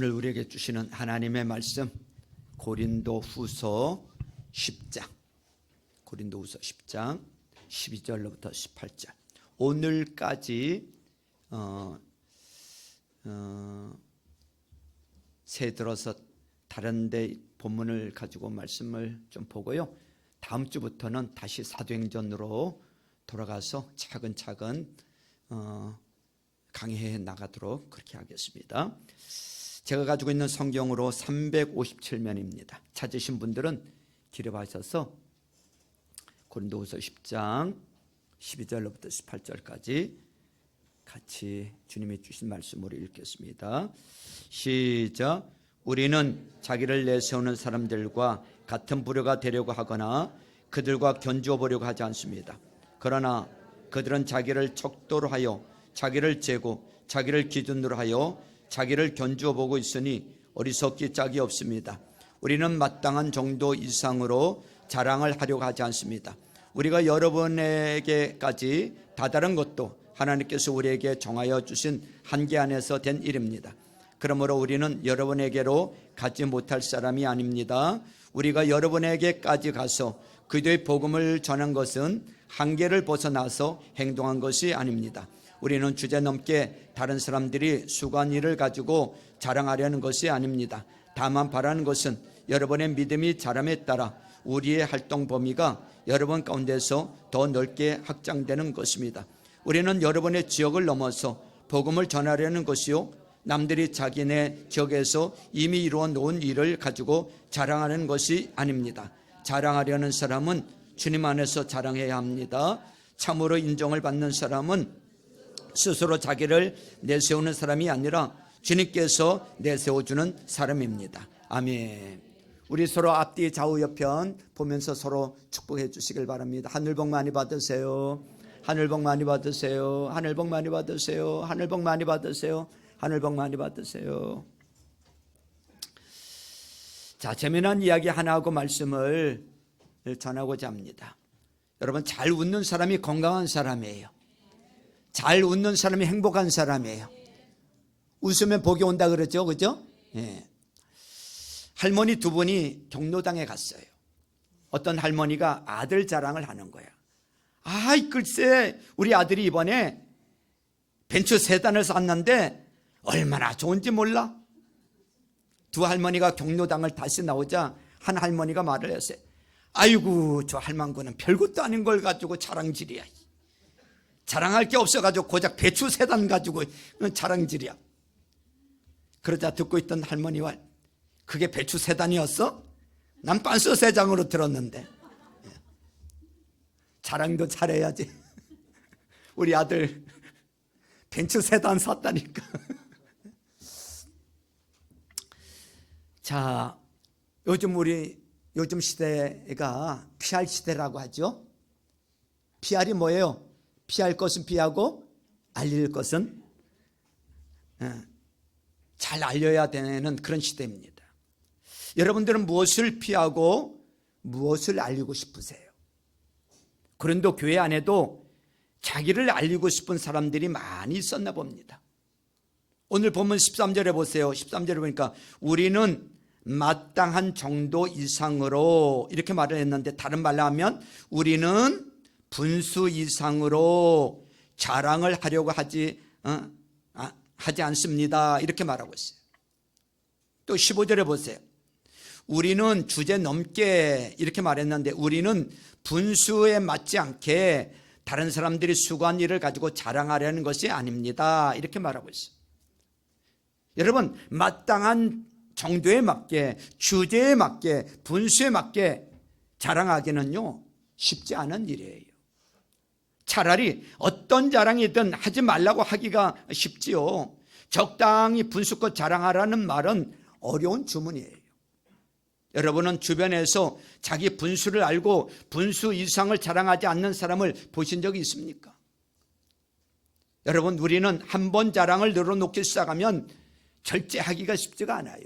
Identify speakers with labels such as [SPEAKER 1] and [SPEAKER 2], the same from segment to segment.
[SPEAKER 1] 오늘 우리에게 주시는 하나님의 말씀 고린도후서 10장 12절로부터 18절 오늘까지 새 들어서 다른 데 본문을 가지고 말씀을 좀 보고요, 다음 주부터는 다시 사도행전으로 돌아가서 차근차근 강해해 나가도록 그렇게 하겠습니다. 제가 가지고 있는 성경으로 357면입니다. 찾으신 분들은 기록하셔서 고린도후서 10장 12절로부터 18절까지 같이 주님이 주신 말씀으로 읽겠습니다. 시작. 우리는 자기를 내세우는 사람들과 같은 부류가 되려고 하거나 그들과 견주어 보려고 하지 않습니다. 그러나 그들은 자기를 척도로 하여 자기를 재고 자기를 기준으로 하여 자기를 견주어 보고 있으니 어리석기 짝이 없습니다. 우리는 마땅한 정도 이상으로 자랑을 하려고 하지 않습니다. 우리가 여러분에게까지 다다른 것도 하나님께서 우리에게 정하여 주신 한계 안에서 된 일입니다. 그러므로 우리는 여러분에게로 가지 못할 사람이 아닙니다. 우리가 여러분에게까지 가서 그들의 복음을 전한 것은 한계를 벗어나서 행동한 것이 아닙니다. 우리는 주제넘게 다른 사람들이 수고한 일을 가지고 자랑하려는 것이 아닙니다. 다만 바라는 것은 여러분의 믿음이 자람에 따라 우리의 활동 범위가 여러분 가운데서 더 넓게 확장되는 것입니다. 우리는 여러분의 지역을 넘어서 복음을 전하려는 것이요, 남들이 자기네 지역에서 이미 이루어 놓은 일을 가지고 자랑하는 것이 아닙니다. 자랑하려는 사람은 주님 안에서 자랑해야 합니다. 참으로 인정을 받는 사람은 스스로 자기를 내세우는 사람이 아니라 주님께서 내세워주는 사람입니다. 아멘. 우리 서로 앞뒤 좌우 옆편 보면서 서로 축복해 주시길 바랍니다. 하늘 복 많이 받으세요. 하늘 복 많이 받으세요. 하늘 복 많이 받으세요. 하늘 복 많이 받으세요. 하늘 복 많이 받으세요. 자, 재미난 이야기 하나 하고 말씀을 전하고자 합니다. 여러분, 잘 웃는 사람이 건강한 사람이에요. 잘 웃는 사람이 행복한 사람이에요. 웃으면 복이 온다 그러죠, 그죠? 예. 할머니 두 분이 경로당에 갔어요. 어떤 할머니가 아들 자랑을 하는 거야. 아이, 글쎄 우리 아들이 이번에 벤츠 세단을 샀는데 얼마나 좋은지 몰라. 두 할머니가 경로당을 다시 나오자 한 할머니가 말을 했어요. 아이고, 저 할망구는 별것도 아닌 걸 가지고 자랑질이야. 자랑할 게 없어가지고 고작 배추 세단 가지고 자랑질이야. 그러자 듣고 있던 할머니와, 그게 배추 세단이었어? 난 빤스 세장으로 들었는데. 자랑도 잘해야지. 우리 아들 벤츠 세단 샀다니까. 자, 요즘 시대가 PR 시대라고 하죠. PR이 뭐예요? 피할 것은 피하고 알릴 것은 잘 알려야 되는 그런 시대입니다. 여러분들은 무엇을 피하고 무엇을 알리고 싶으세요? 고린도 교회 안에도 자기를 알리고 싶은 사람들이 많이 있었나 봅니다. 오늘 본문 13절에 보세요. 13절에 보니까 우리는 마땅한 정도 이상으로 이렇게 말을 했는데, 다른 말로 하면 우리는 분수 이상으로 자랑을 하려고 하지 않습니다. 이렇게 말하고 있어요. 또 15절에 보세요. 우리는 주제 넘게 이렇게 말했는데, 우리는 분수에 맞지 않게 다른 사람들이 수고한 일을 가지고 자랑하려는 것이 아닙니다. 이렇게 말하고 있어요. 여러분, 마땅한 정도에 맞게, 주제에 맞게, 분수에 맞게 자랑하기는요, 쉽지 않은 일이에요. 차라리 어떤 자랑이든 하지 말라고 하기가 쉽지요. 적당히 분수껏 자랑하라는 말은 어려운 주문이에요. 여러분은 주변에서 자기 분수를 알고 분수 이상을 자랑하지 않는 사람을 보신 적이 있습니까? 여러분, 우리는 한 번 자랑을 늘어놓기 시작하면 절제하기가 쉽지가 않아요.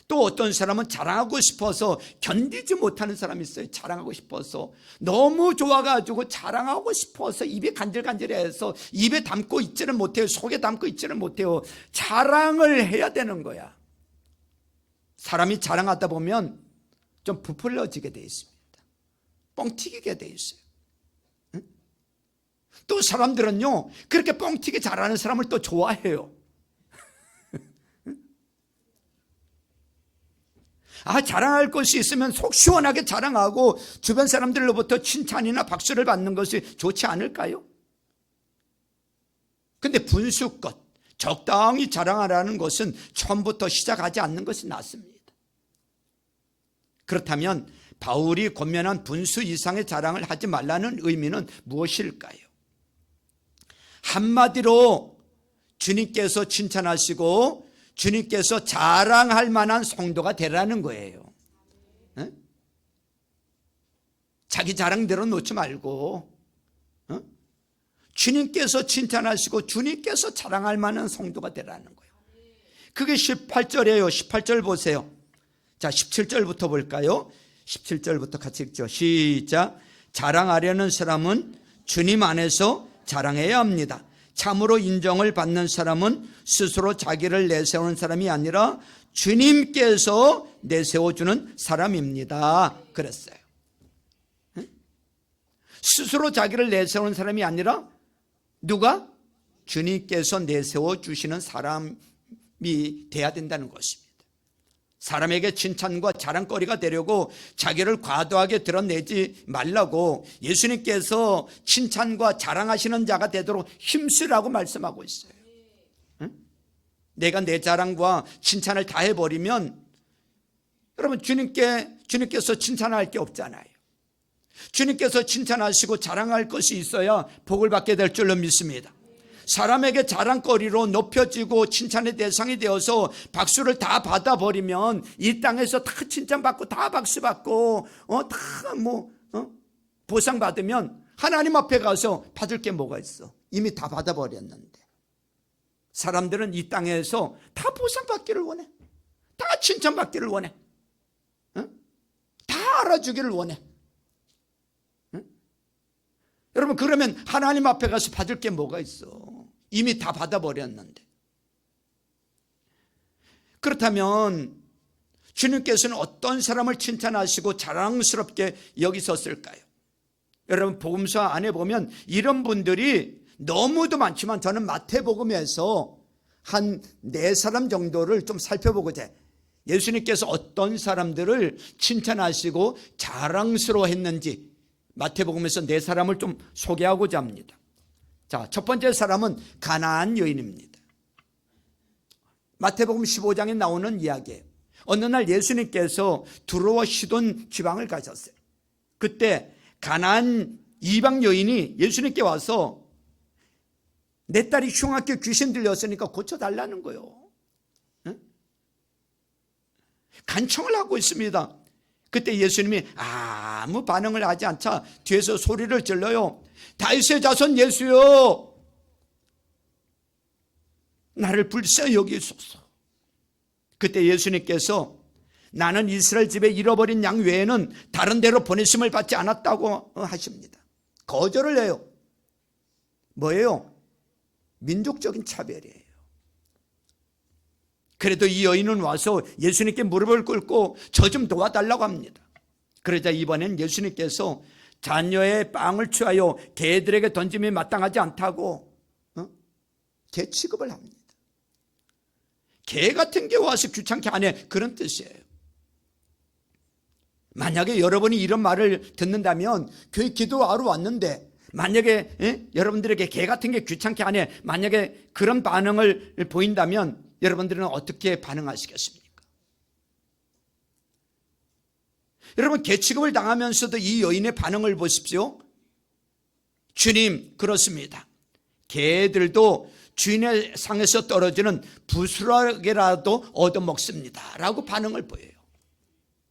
[SPEAKER 1] 또 어떤 사람은 자랑하고 싶어서 견디지 못하는 사람이 있어요. 자랑하고 싶어서 너무 좋아가지고 자랑하고 싶어서 입이 간질간질해서 입에 담고 있지는 못해요. 속에 담고 있지는 못해요. 자랑을 해야 되는 거야. 사람이 자랑하다 보면 좀 부풀려지게 돼 있습니다. 뻥튀기게 돼 있어요. 응? 또 사람들은요, 그렇게 뻥튀기 잘하는 사람을 또 좋아해요. 자랑할 것이 있으면 속 시원하게 자랑하고 주변 사람들로부터 칭찬이나 박수를 받는 것이 좋지 않을까요? 근데 분수껏 적당히 자랑하라는 것은 처음부터 시작하지 않는 것이 낫습니다. 그렇다면 바울이 권면한 분수 이상의 자랑을 하지 말라는 의미는 무엇일까요? 한마디로 주님께서 칭찬하시고 주님께서 자랑할 만한 성도가 되라는 거예요. 에? 자기 자랑대로 놓지 말고 주님께서 칭찬하시고 주님께서 자랑할 만한 성도가 되라는 거예요. 그게 18절이에요. 18절 보세요. 자, 17절부터 볼까요? 17절부터 같이 읽죠. 시작. 자랑하려는 사람은 주님 안에서 자랑해야 합니다. 참으로 인정을 받는 사람은 스스로 자기를 내세우는 사람이 아니라 주님께서 내세워주는 사람입니다. 그랬어요. 스스로 자기를 내세우는 사람이 아니라 누가? 주님께서 내세워주시는 사람이 돼야 된다는 것입니다. 사람에게 칭찬과 자랑거리가 되려고 자기를 과도하게 드러내지 말라고 예수님께서 칭찬과 자랑하시는 자가 되도록 힘쓰라고 말씀하고 있어요. 응? 내가 내 자랑과 칭찬을 다 해버리면 여러분 주님께서 칭찬할 게 없잖아요. 주님께서 칭찬하시고 자랑할 것이 있어야 복을 받게 될 줄로 믿습니다. 사람에게 자랑거리로 높여지고 칭찬의 대상이 되어서 박수를 다 받아버리면 이 땅에서 다 칭찬받고 다 박수받고 보상 받으면 하나님 앞에 가서 받을 게 뭐가 있어? 이미 다 받아버렸는데. 사람들은 이 땅에서 다 보상받기를 원해. 다 칭찬받기를 원해. 다 알아주기를 원해. 여러분, 그러면 하나님 앞에 가서 받을 게 뭐가 있어? 이미 다 받아버렸는데. 그렇다면 주님께서는 어떤 사람을 칭찬하시고 자랑스럽게 여기셨을까요? 여러분, 복음서 안에 보면 이런 분들이 너무도 많지만 저는 마태복음에서 한 4사람 정도를 좀 살펴보고자 해요. 예수님께서 어떤 사람들을 칭찬하시고 자랑스러워했는지 마태복음에서 4사람을 좀 소개하고자 합니다. 자, 첫 번째 사람은 가나안 여인입니다. 마태복음 15장에 나오는 이야기예요. 어느 날 예수님께서 두로와 시돈 지방을 가셨어요. 그때 가나안 이방 여인이 예수님께 와서 내 딸이 흉악게 귀신 들렸으니까 고쳐달라는 거예요. 간청을 하고 있습니다. 그때 예수님이 아무 반응을 하지 않자 뒤에서 소리를 질러요. 다윗의 자손 예수여, 나를 불쌍히 여기소서. 그때 예수님께서 나는 이스라엘 집에 잃어버린 양 외에는 다른 데로 보내심을 받지 않았다고 하십니다. 거절을 해요. 뭐예요? 민족적인 차별이에요. 그래도 이 여인은 와서 예수님께 무릎을 꿇고 저 좀 도와달라고 합니다. 그러자 이번엔 예수님께서 자녀의 빵을 취하여 개들에게 던짐이 마땅하지 않다고 개 취급을 합니다. 개 같은 게 와서 귀찮게 하네, 그런 뜻이에요. 만약에 여러분이 이런 말을 듣는다면 교회 기도하러 왔는데 만약에 여러분들에게 개 같은 게 귀찮게 하네, 만약에 그런 반응을 보인다면 여러분들은 어떻게 반응하시겠습니까? 여러분, 개 취급을 당하면서도 이 여인의 반응을 보십시오. 주님, 그렇습니다. 개들도 주인의 상에서 떨어지는 부스러기라도 얻어먹습니다 라고 반응을 보여요.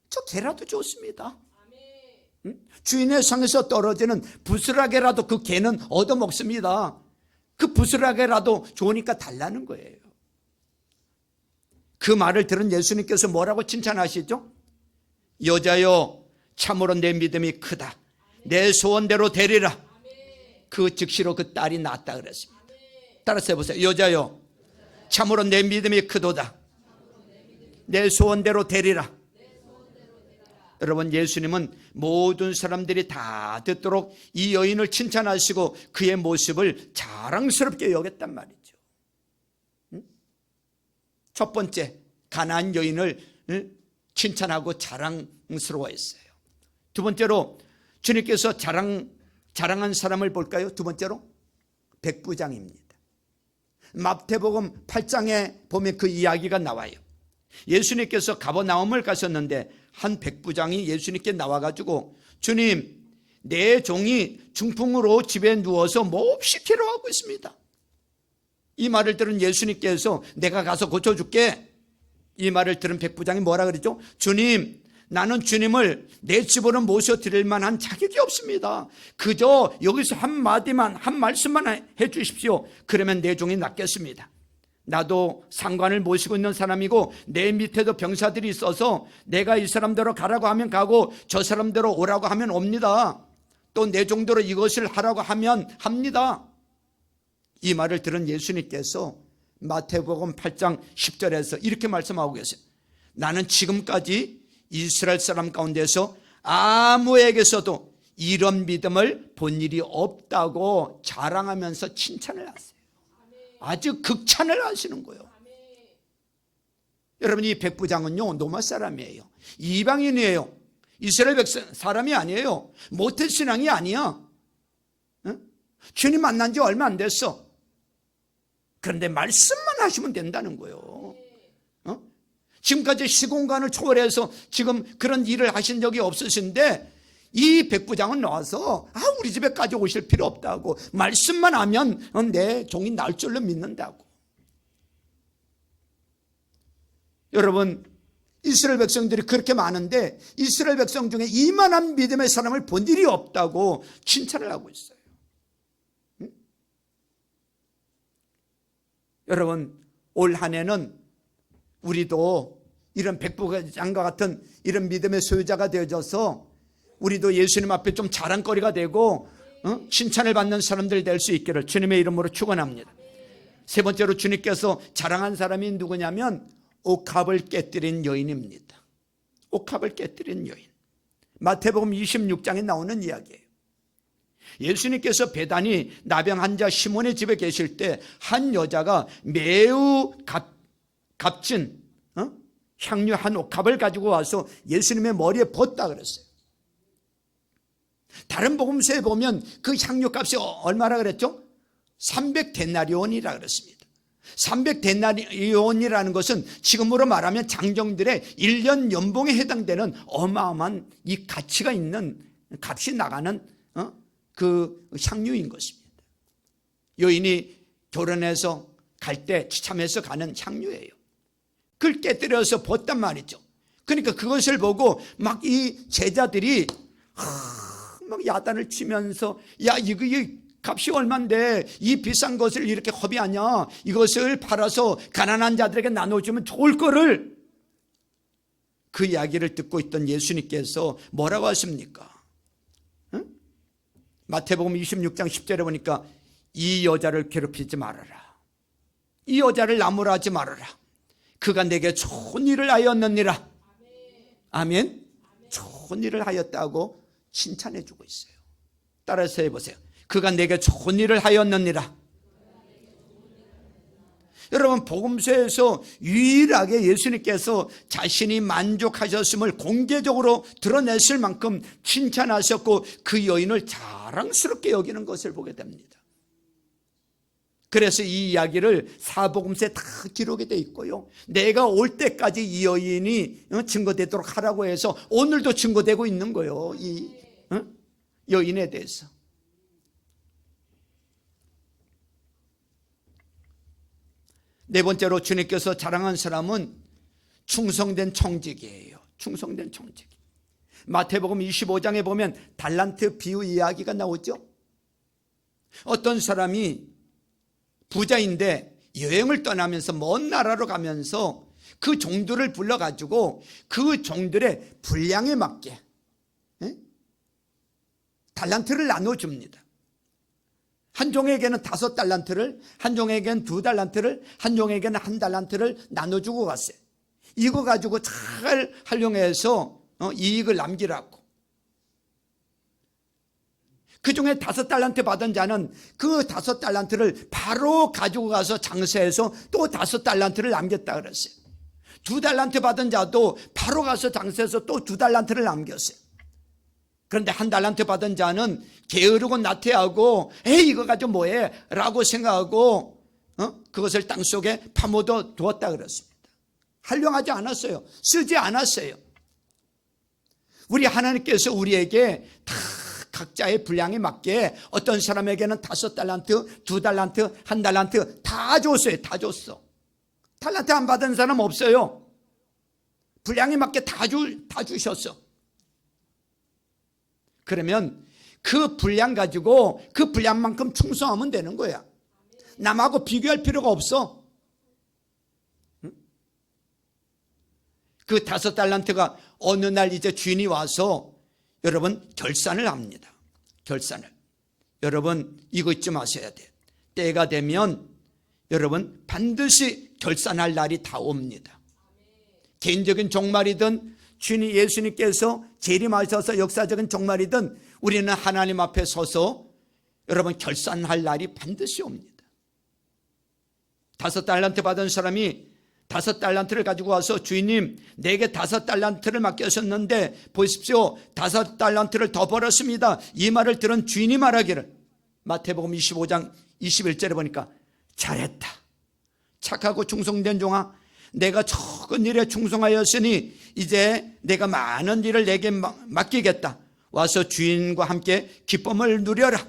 [SPEAKER 1] 저 개라도 좋습니다. 주인의 상에서 떨어지는 부스러기라도 그 개는 얻어먹습니다. 그 부스러기라도 좋으니까 달라는 거예요. 그 말을 들은 예수님께서 뭐라고 칭찬하시죠? 여자여 참으로 내 믿음이 크다. 내 소원대로 되리라. 그 즉시로 그 딸이 낳았다 그랬습니다. 따라서 해보세요. 여자여 참으로 내 믿음이 크도다. 내 소원대로 되리라. 여러분, 예수님은 모든 사람들이 다 듣도록 이 여인을 칭찬하시고 그의 모습을 자랑스럽게 여겼단 말이죠. 첫 번째, 가나안 여인을 칭찬하고 자랑스러워했어요. 두 번째로 주님께서 자랑한 사람을 볼까요? 두 번째로 백부장입니다. 마태복음 8장에 보면 그 이야기가 나와요. 예수님께서 가버나움을 가셨는데 한 백부장이 예수님께 나와가지고 주님, 내 종이 중풍으로 집에 누워서 몹시 괴로워하고 있습니다. 이 말을 들은 예수님께서 내가 가서 고쳐줄게. 이 말을 들은 백부장이 뭐라 그랬죠? 주님, 나는 주님을 내 집으로 모셔드릴 만한 자격이 없습니다. 그저 여기서 한마디만, 한 말씀만 해 주십시오. 그러면 내 종이 낫겠습니다. 나도 상관을 모시고 있는 사람이고 내 밑에도 병사들이 있어서 내가 이 사람대로 가라고 하면 가고 저 사람대로 오라고 하면 옵니다. 또 내 종대로 이것을 하라고 하면 합니다. 이 말을 들은 예수님께서 마태복음 8장 10절에서 이렇게 말씀하고 계세요. 나는 지금까지 이스라엘 사람 가운데서 아무에게서도 이런 믿음을 본 일이 없다고 자랑하면서 칭찬을 하세요. 아주 극찬을 하시는 거예요. 여러분, 이 백부장은요 로마 사람이에요. 이방인이에요. 이스라엘 백성 사람이 아니에요. 모태신앙이 아니야. 응? 주님 만난 지 얼마 안 됐어. 그런데 말씀만 하시면 된다는 거예요. 지금까지 시공간을 초월해서 지금 그런 일을 하신 적이 없으신데 이 백부장은 나와서 우리 집에까지 오실 필요 없다고, 말씀만 하면 내 종이 나을 줄로 믿는다고. 여러분, 이스라엘 백성들이 그렇게 많은데 이스라엘 백성 중에 이만한 믿음의 사람을 본 일이 없다고 칭찬을 하고 있어요. 응? 여러분, 올 한 해는 우리도 이런 백부장과 같은 이런 믿음의 소유자가 되어져서 우리도 예수님 앞에 좀 자랑거리가 되고 칭찬을 받는 사람들 될 수 있기를 주님의 이름으로 축원합니다. 세 번째로 주님께서 자랑한 사람이 누구냐면 옥합을 깨뜨린 여인입니다. 옥합을 깨뜨린 여인. 마태복음 26장에 나오는 이야기예요. 예수님께서 베다니 나병 환자 시몬의 집에 계실 때 한 여자가 매우 값진 향유 한 옥합을 가지고 와서 예수님의 머리에 붓다 그랬어요. 다른 복음서에 보면 그 향유값이 얼마라 그랬죠? 300데나리온이라 그랬습니다. 300데나리온이라는 것은 지금으로 말하면 장정들의 1년 연봉에 해당되는 어마어마한 이 가치가 있는, 값이 나가는 그 향유인 것입니다. 여인이 결혼해서 갈 때 취참해서 가는 향유예요. 그걸 깨뜨려서 붓단 말이죠. 그러니까 그것을 보고 막 이 제자들이 막 야단을 치면서 야, 이거 값이 얼만데 이 비싼 것을 이렇게 허비하냐, 이것을 팔아서 가난한 자들에게 나눠주면 좋을 거를. 그 이야기를 듣고 있던 예수님께서 뭐라고 하십니까? 응? 마태복음 26장 10절에 보니까 이 여자를 괴롭히지 말아라, 이 여자를 나무라하지 말아라, 그가 내게 좋은 일을 하였느니라. 아멘. 좋은 일을 하였다고 칭찬해 주고 있어요. 따라서 해보세요. 그가 내게 좋은 일을 하였느니라. 여러분, 복음서에서 유일하게 예수님께서 자신이 만족하셨음을 공개적으로 드러냈을 만큼 칭찬하셨고 그 여인을 자랑스럽게 여기는 것을 보게 됩니다. 그래서 이 이야기를 사복음서에 다 기록이 되어 있고요, 내가 올 때까지 이 여인이 증거되도록 하라고 해서 오늘도 증거되고 있는 거예요. 이 여인에 대해서. 네 번째로 주님께서 자랑한 사람은 충성된 청직이에요. 충성된 청직. 마태복음 25장에 보면 달란트 비유 이야기가 나오죠. 어떤 사람이 부자인데 여행을 떠나면서 먼 나라로 가면서 그 종들을 불러가지고 그 종들의 분량에 맞게 달란트를 나눠줍니다. 한 종에게는 5달란트를, 한 종에게는 2달란트를, 한 종에게는 1달란트를 나눠주고 갔어요. 이거 가지고 잘 활용해서 이익을 남기라고. 그 중에 5달란트 받은 자는 그 5달란트를 바로 가지고 가서 장사해서 또 5달란트를 남겼다 그랬어요. 2달란트 받은 자도 바로 가서 장사해서 또 2달란트를 남겼어요. 그런데 1달란트 받은 자는 게으르고 나태하고 에이 이거 가지고 뭐해 라고 생각하고 그것을 땅속에 파묻어 두었다 그랬습니다. 활용하지 않았어요. 쓰지 않았어요. 우리 하나님께서 우리에게 다 각자의 분량에 맞게 어떤 사람에게는 5달란트, 2달란트, 1달란트 다 줬어요. 다 줬어. 달란트 안 받은 사람 없어요. 분량에 맞게 다 주셨어. 그러면 그 분량 가지고 그 분량만큼 충성하면 되는 거야. 남하고 비교할 필요가 없어. 그 5달란트가 어느 날 이제 주인이 와서 여러분 결산을 합니다. 결산을. 여러분 이거 잊지 마셔야 돼. 때가 되면 여러분 반드시 결산할 날이 다 옵니다. 개인적인 종말이든 주님 예수님께서 재림하셔서 역사적인 종말이든 우리는 하나님 앞에 서서 여러분 결산할 날이 반드시 옵니다. 5달란트 받은 사람이 5달란트를 가지고 와서 주인님 내게 5달란트를 맡겼었는데 보십시오 5달란트를 더 벌었습니다. 이 말을 들은 주인이 말하기를 마태복음 25장 21절에 보니까 잘했다. 착하고 충성된 종아 내가 적은 일에 충성하였으니 이제 내가 많은 일을 내게 맡기겠다. 와서 주인과 함께 기쁨을 누려라.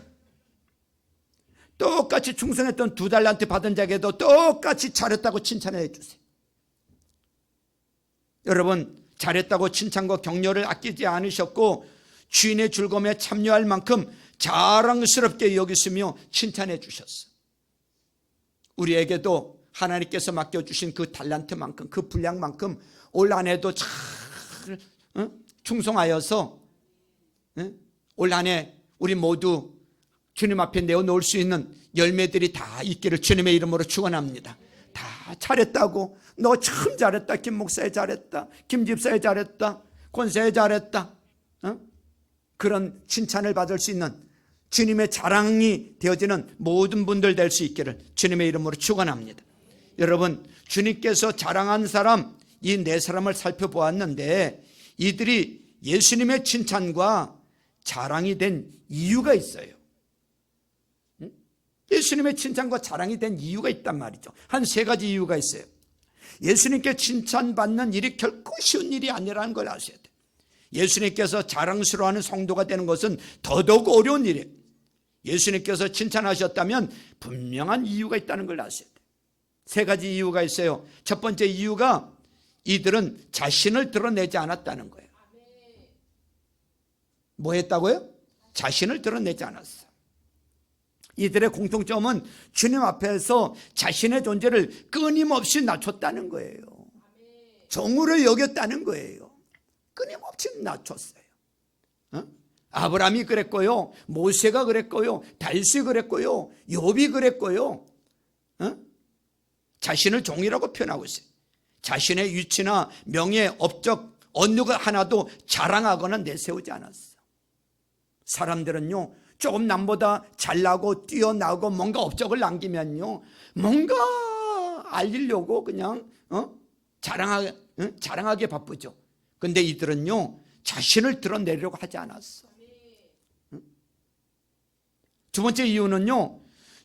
[SPEAKER 1] 똑같이 충성했던 2달란트 받은 자에게도 똑같이 잘했다고 칭찬해 주세요. 여러분 잘했다고 칭찬과 격려를 아끼지 않으셨고 주인의 즐거움에 참여할 만큼 자랑스럽게 여기시며 칭찬해 주셨어요. 우리에게도 하나님께서 맡겨주신 그 달란트만큼 그 분량만큼 올 한 해도 잘 충성하여서 올 한 해 우리 모두 주님 앞에 내어놓을 수 있는 열매들이 다 있기를 주님의 이름으로 축원합니다. 다 잘했다고 너 참 잘했다. 김 목사에 잘했다. 김 집사에 잘했다. 권사에 잘했다. 그런 칭찬을 받을 수 있는 주님의 자랑이 되어지는 모든 분들 될 수 있기를 주님의 이름으로 축원합니다. 여러분 주님께서 자랑한 사람 이 4사람을 살펴보았는데 이들이 예수님의 칭찬과 자랑이 된 이유가 있어요. 예수님의 칭찬과 자랑이 된 이유가 있단 말이죠. 한 3가지 이유가 있어요. 예수님께 칭찬받는 일이 결코 쉬운 일이 아니라는 걸 아셔야 돼요. 예수님께서 자랑스러워하는 성도가 되는 것은 더더욱 어려운 일이에요. 예수님께서 칭찬하셨다면 분명한 이유가 있다는 걸 아셔야 돼요. 3가지 이유가 있어요. 첫 번째 이유가 이들은 자신을 드러내지 않았다는 거예요. 뭐 했다고요? 자신을 드러내지 않았어. 이들의 공통점은 주님 앞에서 자신의 존재를 끊임없이 낮췄다는 거예요. 종으로 여겼다는 거예요. 끊임없이 낮췄어요. 아브라함이 그랬고요, 모세가 그랬고요, 다윗이 그랬고요, 욥이 그랬고요. 자신을 종이라고 표현하고 있어요. 자신의 위치나 명예, 업적 어느 것 하나도 자랑하거나 내세우지 않았어. 사람들은요 조금 남보다 잘나고 뛰어나고 뭔가 업적을 남기면요 뭔가 알리려고 그냥 자랑하게 바쁘죠. 그런데 이들은요 자신을 드러내려고 하지 않았어. 두 번째 이유는요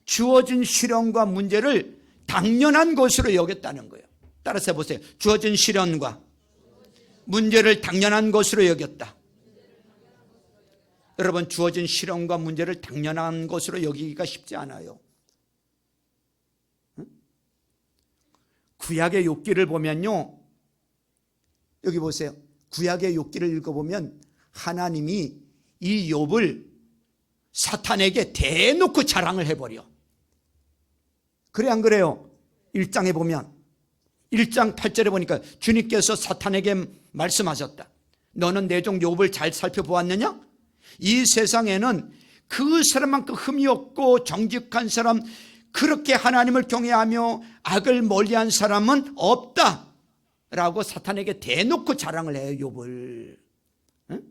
[SPEAKER 1] 주어진 시련과 문제를 당연한 것으로 여겼다는 거예요. 따라서 해보세요. 주어진 시련과 문제를 당연한 것으로 여겼다. 여러분 주어진 시련과 문제를 당연한 것으로 여기기가 쉽지 않아요. 구약의 욥기를 보면요 여기 보세요. 구약의 욥기를 읽어보면 하나님이 이 욥을 사탄에게 대놓고 자랑을 해버려. 그래 안 그래요? 1장에 보면 1장 8절에 보니까 주님께서 사탄에게 말씀하셨다. 너는 내 종 욥을 잘 살펴보았느냐? 이 세상에는 그 사람만큼 흠이 없고 정직한 사람, 그렇게 하나님을 경외하며 악을 멀리한 사람은 없다 라고 사탄에게 대놓고 자랑을 해요. 욥을. 응?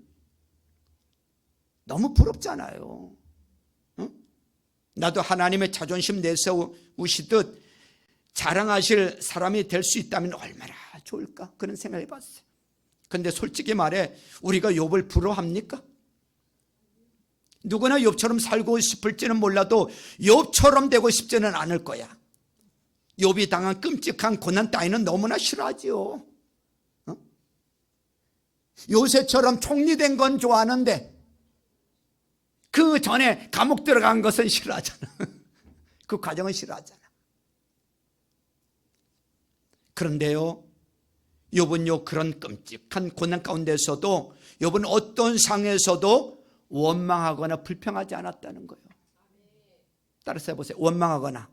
[SPEAKER 1] 너무 부럽잖아요. 응? 나도 하나님의 자존심 내세우시듯 자랑하실 사람이 될 수 있다면 얼마나 좋을까, 그런 생각을 해봤어요. 그런데 솔직히 말해 우리가 욥을 부러워합니까? 누구나 욥처럼 살고 싶을지는 몰라도 욥처럼 되고 싶지는 않을 거야. 욥이 당한 끔찍한 고난 따위는 너무나 싫어하지요. 요새처럼 총리된 건 좋아하는데 그 전에 감옥 들어간 것은 싫어하잖아. 그 과정은 싫어하잖아. 그런데요, 욥은요 그런 끔찍한 고난 가운데서도 욥은 어떤 상에서도 원망하거나 불평하지 않았다는 거예요. 따라서 해보세요. 원망하거나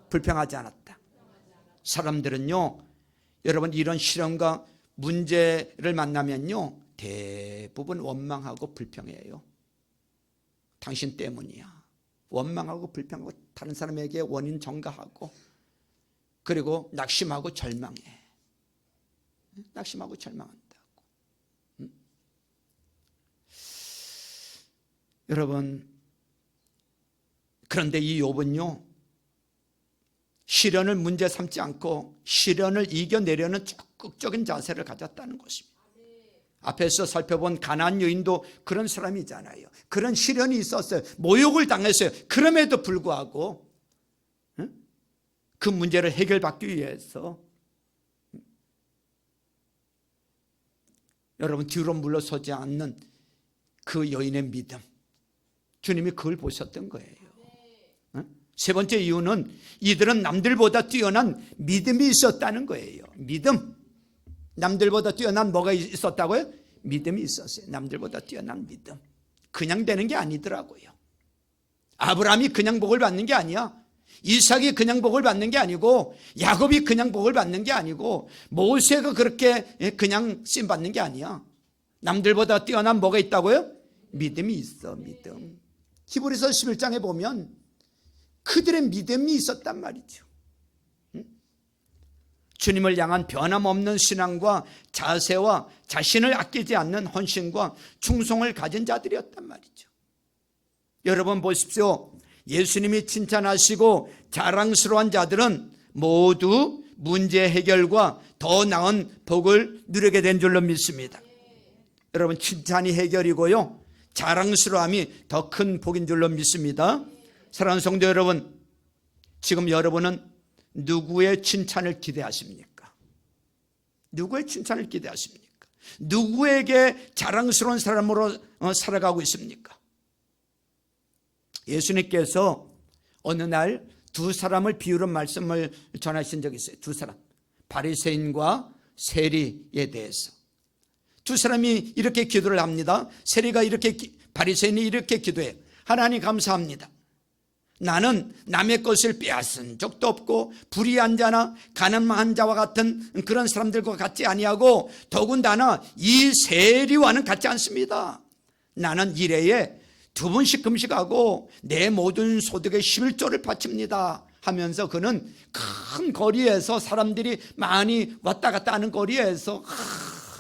[SPEAKER 1] 불평하지 않았다. 사람들은요, 여러분 이런 시련과 문제를 만나면요 대부분 원망하고 불평해요. 당신 때문이야. 원망하고 불평하고 다른 사람에게 원인 전가하고, 그리고 낙심하고 절망해. 낙심하고 절망한다고. 여러분, 그런데 이 욥은요 시련을 문제 삼지 않고 시련을 이겨내려는 적극적인 자세를 가졌다는 것입니다. 앞에서 살펴본 가나안 여인도 그런 사람이잖아요. 그런 시련이 있었어요. 모욕을 당했어요. 그럼에도 불구하고 그 문제를 해결받기 위해서 여러분 뒤로 물러서지 않는 그 여인의 믿음, 주님이 그걸 보셨던 거예요. 세 번째 이유는 이들은 남들보다 뛰어난 믿음이 있었다는 거예요. 믿음. 남들보다 뛰어난 뭐가 있었다고요? 믿음이 있었어요. 남들보다 뛰어난 믿음. 그냥 되는 게 아니더라고요. 아브라함이 그냥 복을 받는 게 아니야. 이삭이 그냥 복을 받는 게 아니고, 야곱이 그냥 복을 받는 게 아니고, 모세가 그렇게 그냥 쓰임 받는 게 아니야. 남들보다 뛰어난 뭐가 있다고요? 믿음이 있어. 믿음. 히브리서 11장에 보면 그들의 믿음이 있었단 말이죠. 주님을 향한 변함없는 신앙과 자세와 자신을 아끼지 않는 헌신과 충성을 가진 자들이었단 말이죠. 여러분 보십시오. 예수님이 칭찬하시고 자랑스러운 자들은 모두 문제 해결과 더 나은 복을 누리게 된 줄로 믿습니다. 여러분, 칭찬이 해결이고요, 자랑스러움이 더 큰 복인 줄로 믿습니다. 사랑하는 성도 여러분, 지금 여러분은 누구의 칭찬을 기대하십니까? 누구의 칭찬을 기대하십니까? 누구에게 자랑스러운 사람으로 살아가고 있습니까? 예수님께서 어느 날 두 사람을 비유로 말씀을 전하신 적이 있어요. 두 사람, 바리새인과 세리에 대해서. 두 사람이 이렇게 기도를 합니다. 세리가 이렇게, 바리새인이 이렇게 기도해요. 하나님 감사합니다. 나는 남의 것을 빼앗은 적도 없고 불의한 자나 가난한 자와 같은 그런 사람들과 같지 아니하고 더군다나 이 세리와는 같지 않습니다. 나는 일해에 2번씩 금식하고 내 모든 소득의 11조를 바칩니다 하면서, 그는 큰 거리에서 사람들이 많이 왔다 갔다 하는 거리에서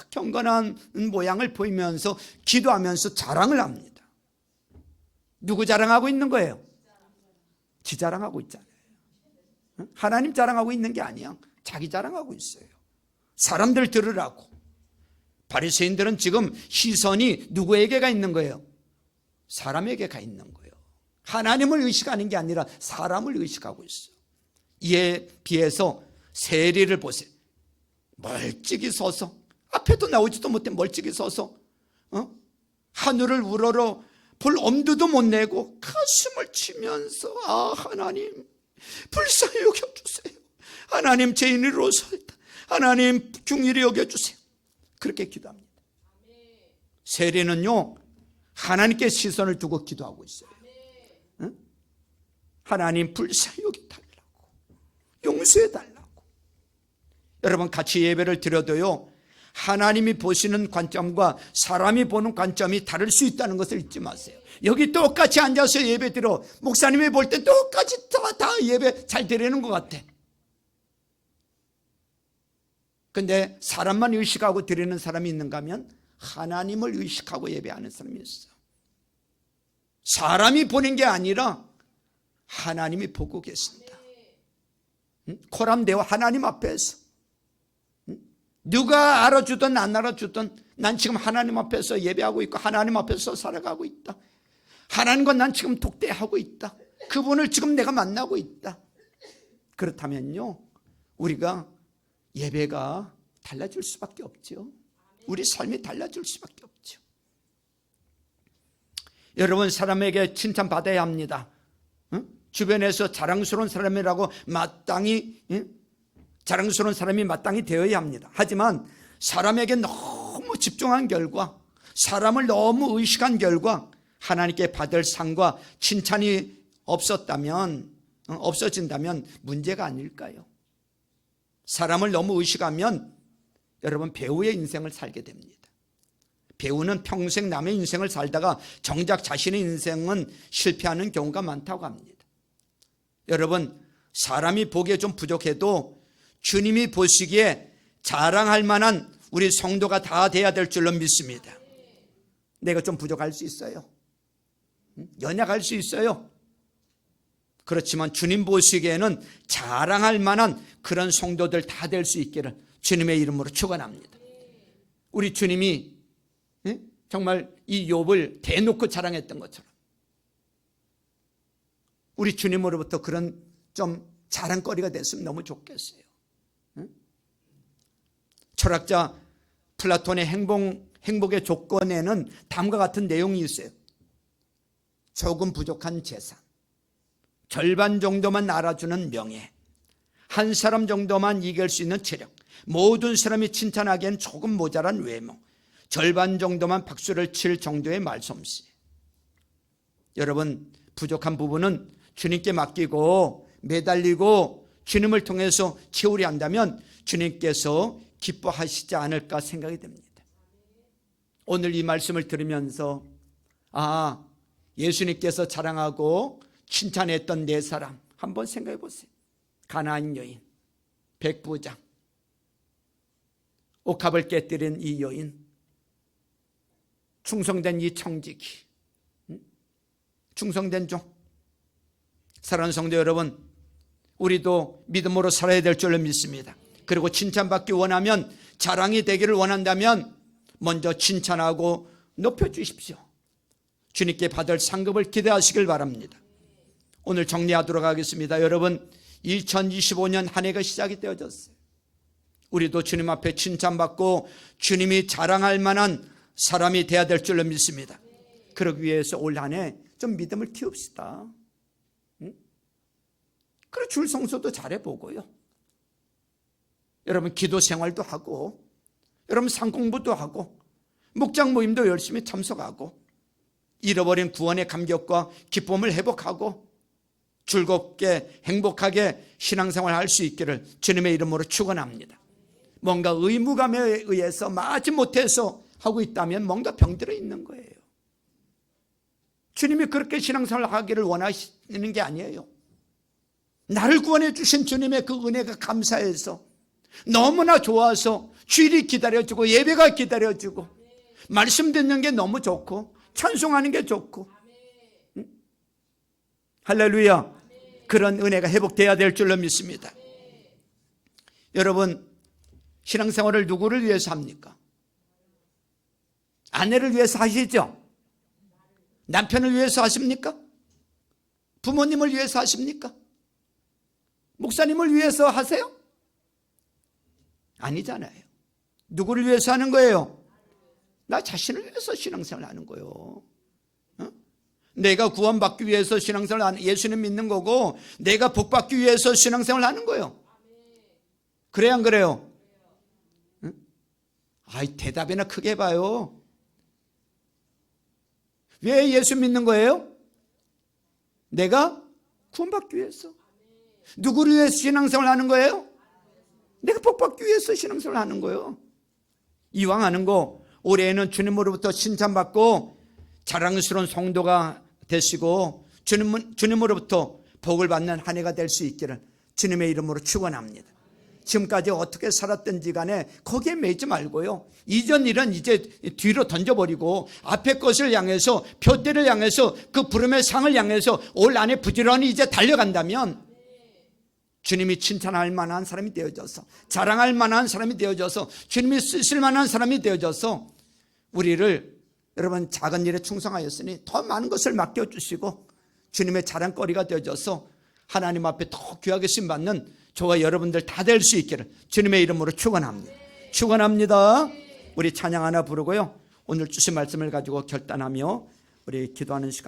[SPEAKER 1] 경건한 모양을 보이면서 기도하면서 자랑을 합니다. 누구 자랑하고 있는 거예요? 지 자랑하고 있잖아요. 하나님 자랑하고 있는 게 아니야. 자기 자랑하고 있어요. 사람들 들으라고. 바리새인들은 지금 시선이 누구에게 가 있는 거예요? 사람에게 가 있는 거예요. 하나님을 의식하는 게 아니라 사람을 의식하고 있어요. 이에 비해서 세리를 보세요. 멀찍이 서서, 앞에도 나오지도 못해 멀찍이 서서 하늘을 우러러 볼 엄두도 못 내고 가슴을 치면서, 아 하나님 불쌍히 여겨주세요. 하나님 죄인으로서 하나님 긍휼히 여겨주세요. 그렇게 기도합니다. 세리는요 하나님께 시선을 두고 기도하고 있어요. 응? 하나님 불쌍히 여겨달라고, 용서해달라고. 여러분 같이 예배를 드려도요, 하나님이 보시는 관점과 사람이 보는 관점이 다를 수 있다는 것을 잊지 마세요. 여기 똑같이 앉아서 예배 드려, 목사님이 볼 때 똑같이 다 예배 잘 드리는 것 같아. 근데 사람만 의식하고 드리는 사람이 있는가 하면 하나님을 의식하고 예배하는 사람이 있어. 사람이 보는 게 아니라 하나님이 보고 계신다. 코람데오 하나님 앞에서 누가 알아주든 안 알아주든 난 지금 하나님 앞에서 예배하고 있고 하나님 앞에서 살아가고 있다. 하나님과 난 지금 독대하고 있다. 그분을 지금 내가 만나고 있다. 그렇다면요, 우리가 예배가 달라질 수밖에 없죠. 우리 삶이 달라질 수밖에 없죠. 여러분, 사람에게 칭찬받아야 합니다. 주변에서 자랑스러운 사람이라고 마땅히, 자랑스러운 사람이 마땅히 되어야 합니다. 하지만 사람에게 너무 집중한 결과, 사람을 너무 의식한 결과 하나님께 받을 상과 칭찬이 없어진다면 문제가 아닐까요? 사람을 너무 의식하면 여러분 배우의 인생을 살게 됩니다. 배우는 평생 남의 인생을 살다가 정작 자신의 인생은 실패하는 경우가 많다고 합니다. 여러분, 사람이 보기에 좀 부족해도 주님이 보시기에 자랑할 만한 우리 성도가 다 돼야 될 줄로 믿습니다. 내가 좀 부족할 수 있어요. 연약할 수 있어요. 그렇지만 주님 보시기에는 자랑할 만한 그런 성도들 다 될 수 있기를 주님의 이름으로 축원합니다. 우리 주님이 정말 이 욥을 대놓고 자랑했던 것처럼 우리 주님으로부터 그런 좀 자랑거리가 됐으면 너무 좋겠어요. 철학자 플라톤의 행복의 조건에는 다음과 같은 내용이 있어요. 조금 부족한 재산, 절반 정도만 알아주는 명예, 한 사람 정도만 이길 수 있는 체력, 모든 사람이 칭찬하기엔 조금 모자란 외모, 절반 정도만 박수를 칠 정도의 말솜씨. 여러분, 부족한 부분은 주님께 맡기고 매달리고 주님을 통해서 채우려 한다면 주님께서 기뻐하시지 않을까 생각이 됩니다. 오늘 이 말씀을 들으면서 예수님께서 자랑하고 칭찬했던 네 사람 한번 생각해 보세요. 가나안 여인, 백부장, 옥합을 깨뜨린 이 여인, 충성된 이 청지기, 충성된 종. 사랑하는 성도 여러분, 우리도 믿음으로 살아야 될 줄로 믿습니다. 그리고 칭찬받기 원하면, 자랑이 되기를 원한다면 먼저 칭찬하고 높여주십시오. 주님께 받을 상급을 기대하시길 바랍니다. 오늘 정리하도록 하겠습니다. 여러분, 2025년 한 해가 시작이 되어졌어요. 우리도 주님 앞에 칭찬받고 주님이 자랑할 만한 사람이 되어야 될 줄로 믿습니다. 그러기 위해서 올 한 해 좀 믿음을 키웁시다. 그리고 줄 성소도 잘해보고요. 여러분, 기도 생활도 하고, 여러분 상공부도 하고, 목장 모임도 열심히 참석하고, 잃어버린 구원의 감격과 기쁨을 회복하고 즐겁게 행복하게 신앙생활을 할 수 있기를 주님의 이름으로 축원합니다. 뭔가 의무감에 의해서 마지못해서 하고 있다면 뭔가 병들어 있는 거예요. 주님이 그렇게 신앙생활을 하기를 원하시는 게 아니에요. 나를 구원해 주신 주님의 그 은혜가 감사해서 너무나 좋아서 주일이 기다려주고 예배가 기다려주고 말씀 듣는 게 너무 좋고 찬송하는 게 좋고, 할렐루야. 그런 은혜가 회복돼야 될 줄로 믿습니다. 여러분, 신앙생활을 누구를 위해서 합니까? 아내를 위해서 하시죠? 남편을 위해서 하십니까? 부모님을 위해서 하십니까? 목사님을 위해서 하세요? 아니잖아요. 누구를 위해서 하는 거예요? 나 자신을 위해서 신앙생활을 하는 거예요. 내가 구원받기 위해서 신앙생활을 예수님 믿는 거고, 내가 복받기 위해서 신앙생활을 하는 거예요. 그래요, 안 그래요? 대답이나 크게 해봐요. 왜 예수 믿는 거예요? 내가 구원받기 위해서. 누구를 위해서 신앙생활을 하는 거예요? 내가 복받기 위해서 신앙생활을 하는 거예요. 이왕 하는 거 올해에는 주님으로부터 칭찬받고 자랑스러운 성도가 되시고 주님으로부터 복을 받는 한 해가 될 수 있기를 주님의 이름으로 축원합니다. 지금까지 어떻게 살았든지 간에 거기에 매이지 말고요. 이전 일은 이제 뒤로 던져버리고 앞에 것을 향해서, 표대를 향해서, 그 부름의 상을 향해서 올 한해 부지런히 이제 달려간다면 주님이 칭찬할 만한 사람이 되어져서, 자랑할 만한 사람이 되어져서, 주님이 쓰실 만한 사람이 되어져서 우리를, 여러분, 작은 일에 충성하였으니 더 많은 것을 맡겨주시고 주님의 자랑거리가 되어져서 하나님 앞에 더 귀하게 쓰임받는 저와 여러분들 다 될 수 있기를 주님의 이름으로 축원합니다. 축원합니다. 우리 찬양 하나 부르고요, 오늘 주신 말씀을 가지고 결단하며 우리 기도하는 시간